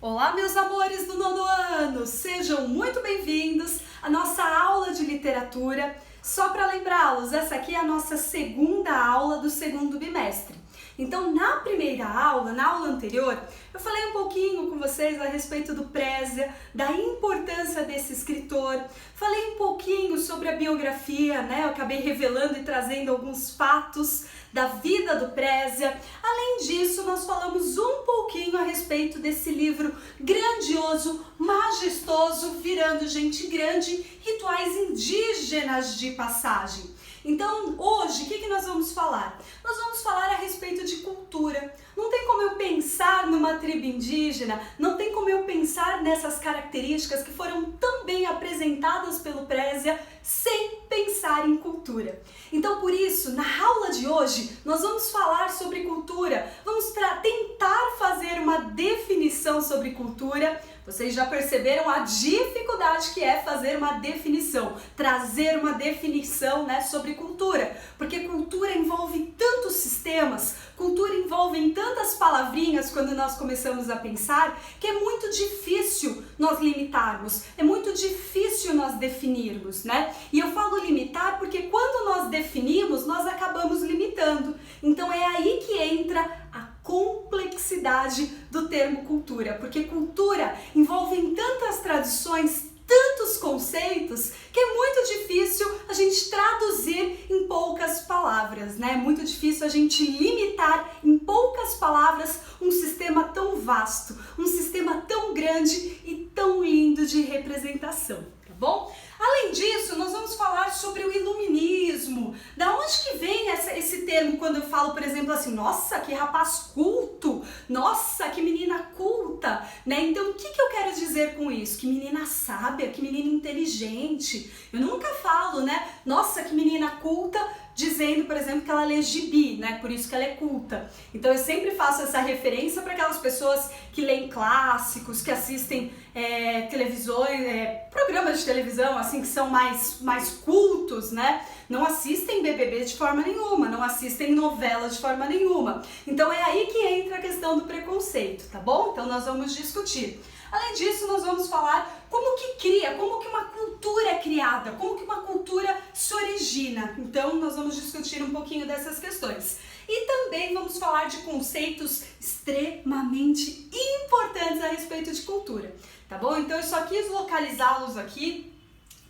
Olá, meus amores do nono ano! Sejam muito bem-vindos à nossa aula de literatura. Só para lembrá-los, essa aqui é a nossa segunda aula do segundo bimestre. Então, na primeira aula, na aula anterior, eu falei um pouquinho com vocês a respeito do Prézia, da importância desse escritor, falei um pouquinho sobre a biografia, né? Eu acabei revelando e trazendo alguns fatos da vida do Prézia. Além disso, nós falamos um pouquinho a respeito desse livro grandioso, majestoso, Virando Gente Grande, Rituais Indígenas de Passagem. Então, hoje, o que nós vamos falar? Nós vamos falar a respeito de cultura. Não tem como eu pensar numa tribo indígena, não tem como eu pensar nessas características que foram tão bem apresentadas pelo Prézia sem pensar em cultura. Então, por isso, na aula de hoje, nós vamos falar sobre cultura, vamos tentar fazer uma definição sobre cultura. Vocês já perceberam a dificuldade que é fazer uma definição, trazer uma definição, né, sobre cultura, porque cultura envolve tantos sistemas, cultura envolve tantas palavrinhas quando nós começamos a pensar, que é muito difícil nós limitarmos, é muito difícil nós definirmos, né? E eu falo limitar porque quando nós definimos, nós acabamos limitando. Então é aí que entra a complexidade do termo cultura, porque cultura envolve tantas tradições, tantos conceitos, que é muito difícil a gente traduzir em poucas palavras, né? É muito difícil a gente limitar em poucas palavras um sistema tão vasto, um sistema tão grande e tão lindo de representação, tá bom? Além disso, nós vamos falar sobre o iluminismo. Da onde que vem esse termo quando eu falo, por exemplo, assim, nossa, que rapaz culto, nossa, que menina culta, né? Então, o que eu quero dizer com isso? Que menina sábia, que menina inteligente. Eu nunca falo, né? Nossa, que menina culta, dizendo, por exemplo, que ela lê gibi, né? Por isso que ela é culta. Então, eu sempre faço essa referência para aquelas pessoas que leem clássicos, que assistem televisões, programas de televisão, assim, que são mais cultos, né? Não assistem BBB de forma nenhuma, não assistem novela de forma nenhuma. Então, é aí que entra a questão do preconceito, tá bom? Então, nós vamos discutir. Além disso, nós vamos falar como que uma cultura é criada, como que uma cultura se origina. Então, nós vamos discutir um pouquinho dessas questões. E também vamos falar de conceitos extremamente importantes a respeito de cultura, tá bom? Então, eu só quis localizá-los aqui.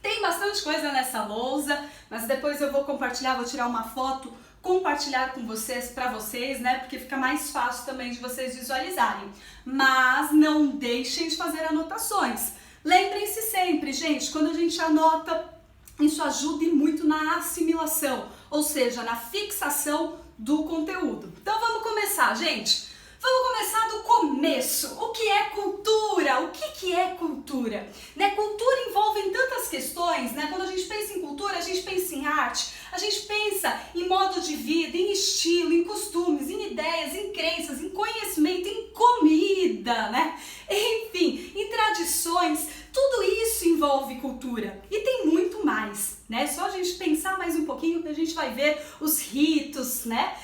Tem bastante coisa nessa lousa, mas depois eu vou compartilhar, vou tirar uma foto, compartilhar com vocês, para vocês, né? Porque fica mais fácil também de vocês visualizarem. Mas não deixem de fazer anotações. Lembrem-se sempre, gente, quando a gente anota, isso ajuda muito na assimilação, ou seja, na fixação do conteúdo. Então vamos começar, gente. Vamos começar do começo. O que é cultura? O que é cultura? Né? Cultura envolve tantas questões, né? Quando a gente pensa em cultura, a gente pensa em arte, a gente pensa em modo de vida, em estilo, em costumes, em ideias, em crenças, em conhecimento, em comida, né? Enfim, em tradições. Tudo isso envolve cultura e tem muito mais, né? Só a gente pensar mais um pouquinho que a gente vai ver os ritos, né?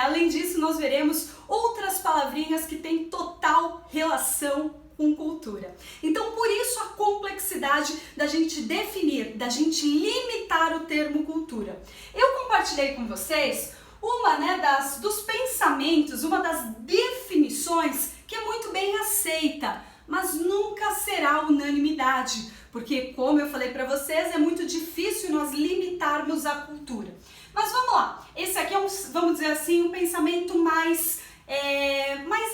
Além disso, nós veremos outras palavrinhas que têm total relação com cultura. Então, por isso a complexidade da gente definir, da gente limitar o termo cultura. Eu compartilhei com vocês uma, né, dos pensamentos, uma das definições que é muito bem aceita, mas nunca será unanimidade, porque, como eu falei para vocês, é muito difícil nós limitarmos a cultura. Mas vamos lá, esse aqui é vamos dizer assim, um pensamento mais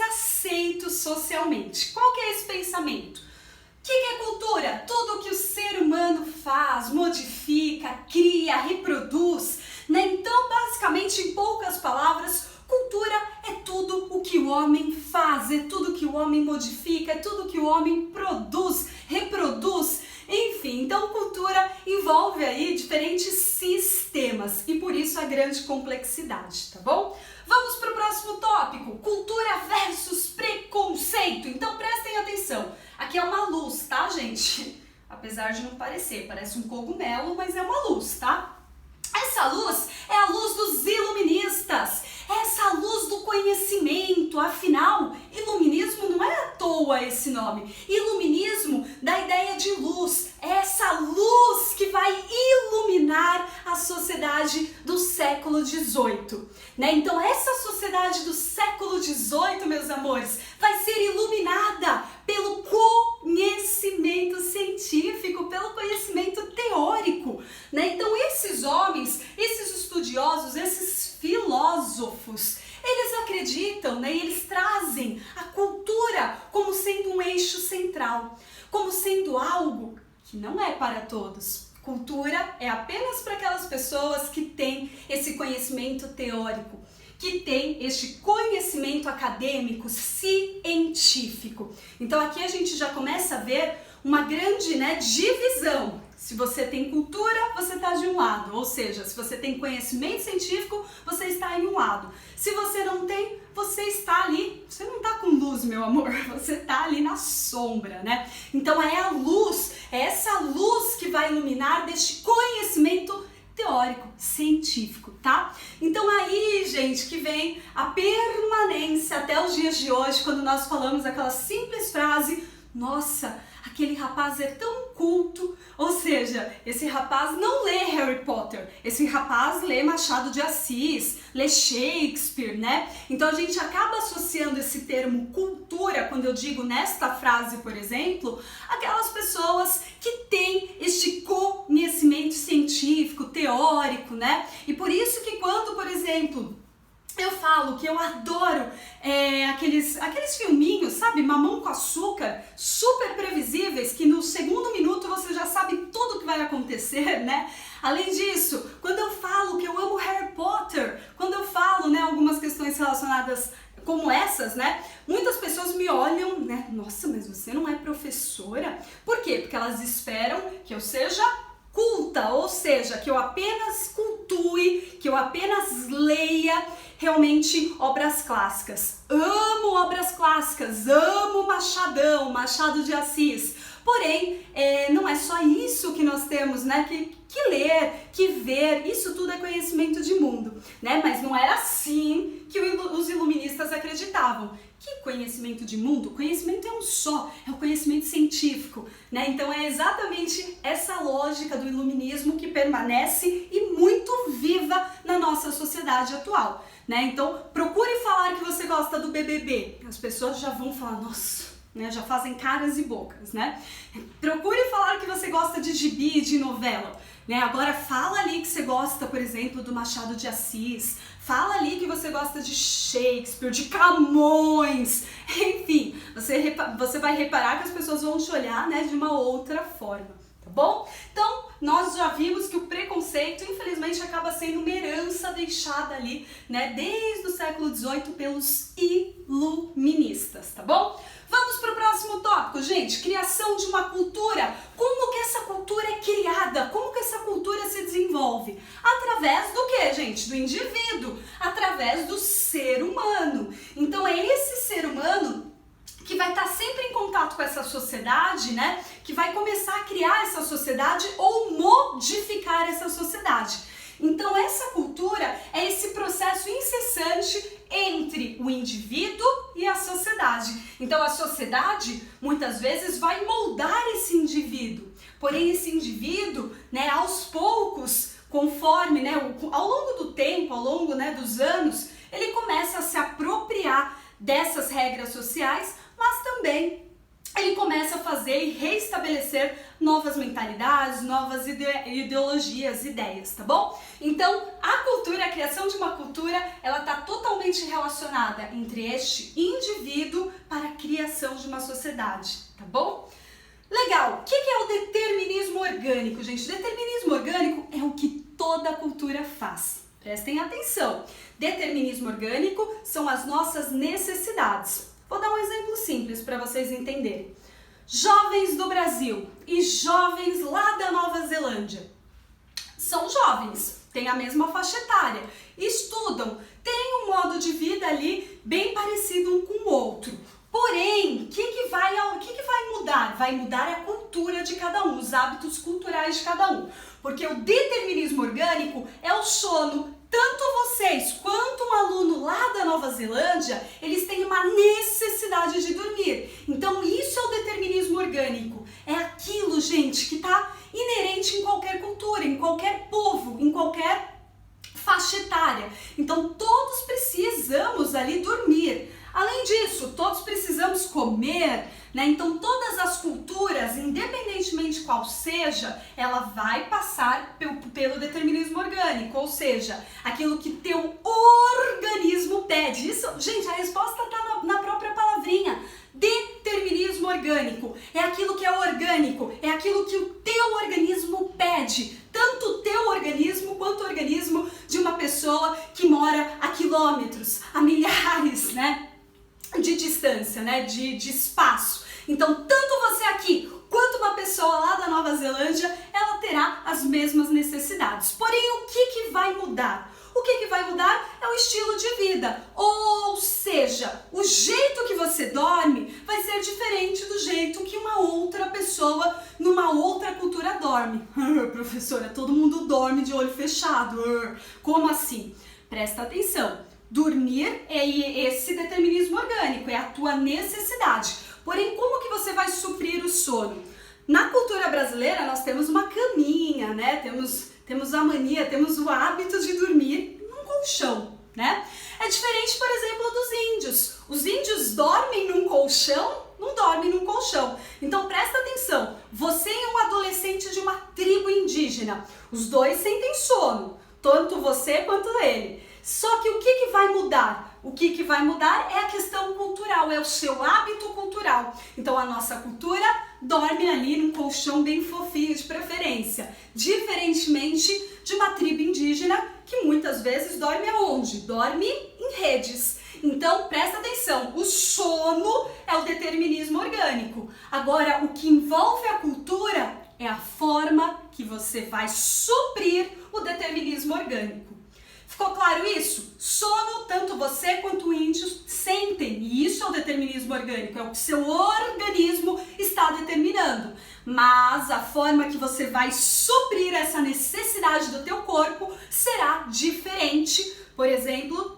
aceito socialmente. Qual que é esse pensamento? O que é cultura? Tudo que o ser humano faz, modifica, cria, reproduz, né? Então, basicamente, em poucas palavras, cultura é tudo o que o homem faz, é tudo que o homem modifica, é tudo que o homem produz, reproduz, enfim. Então, cultura envolve aí diferentes sistemas e por isso a grande complexidade, tá bom? Vamos para o próximo tópico, cultura versus preconceito. Então, prestem atenção, aqui é uma luz, tá, gente? Apesar de não parecer, parece um cogumelo, mas é uma luz, tá? Essa luz é a luz dos iluministas, essa luz do conhecimento, afinal, iluminismo não é à toa boa esse nome. Iluminismo da ideia de luz. É essa luz que vai iluminar a sociedade do século XVIII. Né? Então essa sociedade do século XVIII, meus amores, vai ser iluminada pelo conhecimento científico, pelo conhecimento teórico. Né? Então esses homens, esses estudiosos, esses filósofos, eles acreditam, né, e eles trazem a cultura como sendo um eixo central, como sendo algo que não é para todos. Cultura é apenas para aquelas pessoas que têm esse conhecimento teórico, que têm este conhecimento acadêmico, científico. Então aqui a gente já começa a ver uma grande, né, divisão. Se você tem cultura, você está de um lado, ou seja, se você tem conhecimento científico, você está em um lado. Se você não tem, você está ali, você não está com luz, meu amor, você está ali na sombra, né? Então é a luz, é essa luz que vai iluminar deste conhecimento teórico, científico, tá? Então aí, gente, que vem a permanência até os dias de hoje, quando nós falamos aquela simples frase: nossa, aquele rapaz é tão culto. Ou seja, esse rapaz não lê Harry Potter, esse rapaz lê Machado de Assis, lê Shakespeare, né? Então a gente acaba associando esse termo cultura, quando eu digo nesta frase, por exemplo, aquelas pessoas que têm este conhecimento científico, teórico, né? E por isso que quando, por exemplo, eu falo que eu adoro aqueles filminhos, sabe, Mamão com Açúcar, super previsíveis, que no segundo minuto você já sabe tudo o que vai acontecer, né? Além disso, quando eu falo que eu amo Harry Potter, quando eu falo, né, algumas questões relacionadas como essas, né, muitas pessoas me olham, né, nossa, mas você não é professora? Por quê? Porque elas esperam que eu seja culta, ou seja, que eu apenas cultue, que eu apenas leia realmente obras clássicas. Amo obras clássicas, amo Machado de Assis. Porém, não é só isso que nós temos, né, que ler, que ver, isso tudo é conhecimento de mundo, né? Mas não era assim que os iluministas acreditavam. Que conhecimento de mundo? Conhecimento é um só, é o conhecimento científico, né? Então é exatamente essa lógica do iluminismo que permanece e muito viva na nossa sociedade atual, né? Então procure falar que você gosta do BBB, as pessoas já vão falar, nossa, né? Já fazem caras e bocas, né? Procure falar que você gosta de gibi, de novela, né? Agora fala ali que você gosta, por exemplo, do Machado de Assis, fala ali que você gosta de Shakespeare, de Camões, enfim, você vai reparar que as pessoas vão te olhar, né, de uma outra forma, tá bom? Então, nós já vimos que o preconceito, infelizmente, acaba sendo uma herança deixada ali, né, desde o século XVIII pelos iluministas, tá bom? Vamos para o próximo tópico, gente, criação de uma cultura. Como que essa cultura é criada? Como que essa cultura se desenvolve? Através do quê, gente? Do indivíduo, através do ser humano. Então é esse ser humano que vai estar sempre em contato com essa sociedade, né? Que vai começar a criar essa sociedade ou modificar essa sociedade. Então essa cultura é esse processo incessante entre o indivíduo e a sociedade. Então a sociedade muitas vezes vai moldar esse indivíduo, porém esse indivíduo, né, aos poucos, conforme, né, ao longo do tempo, ao longo, né, dos anos, ele começa a se apropriar dessas regras sociais, mas também ele começa a fazer e reestabelecer novas mentalidades, novas ideologias, ideias, tá bom? Então, a cultura, a criação de uma cultura, ela está totalmente relacionada entre este indivíduo para a criação de uma sociedade, tá bom? Legal! O que é o determinismo orgânico, gente? O determinismo orgânico é o que toda cultura faz. Prestem atenção. Determinismo orgânico são as nossas necessidades. Vou dar um exemplo simples para vocês entenderem. Jovens do Brasil e jovens lá da Nova Zelândia são jovens, têm a mesma faixa etária, estudam, têm um modo de vida ali bem parecido um com o outro. Porém, o que vai mudar? Vai mudar a cultura de cada um, os hábitos culturais de cada um. Porque o determinismo orgânico é o sono. Tanto vocês quanto um aluno lá da Nova Zelândia, eles têm uma necessidade de dormir. Então faixa etária. Então todos precisamos ali dormir. Além disso, todos precisamos comer, né? Então todas as culturas, independentemente qual seja, ela vai passar pelo determinismo orgânico, ou seja, aquilo que teu organismo pede. Isso, gente, a resposta está na própria palavrinha. Determinismo orgânico. É aquilo que é orgânico, é aquilo que o teu organismo pede. Tanto o teu organismo quanto o organismo de uma pessoa que mora a quilômetros, a milhares, né? De distância, né? De espaço. Então, tanto você aqui quanto uma pessoa lá da Nova Zelândia, ela terá as mesmas necessidades. Porém, o que vai mudar? O que vai mudar é o estilo de vida. Ou seja, o jeito que você dorme vai ser diferente do jeito que uma outra pessoa numa outra cultura dorme. Professora, todo mundo dorme de olho fechado. Como assim? Presta atenção. Dormir é esse determinismo orgânico, é a tua necessidade. Porém, como que você vai suprir o sono? Na cultura brasileira, nós temos uma caminha, né? Temos a mania, temos o hábito de dormir num colchão, né? É diferente, por exemplo, dos índios. Os índios dormem num colchão? Não dormem num colchão. Então presta atenção, você é um adolescente de uma tribo indígena. Os dois sentem sono, tanto você quanto ele. Só que o que vai mudar? O que vai mudar é a questão cultural, é o seu hábito cultural. Então a nossa cultura dorme ali num colchão bem fofinho de preferência, diferentemente de uma tribo indígena que muitas vezes dorme aonde? Dorme em redes. Então presta atenção, o sono é o determinismo orgânico. Agora o que envolve a cultura é a forma que você vai suprir o determinismo orgânico. Ficou claro isso? Sono, tanto você quanto o índio sentem, e isso é o determinismo orgânico, é o que seu organismo está determinando. Mas a forma que você vai suprir essa necessidade do teu corpo será diferente, por exemplo,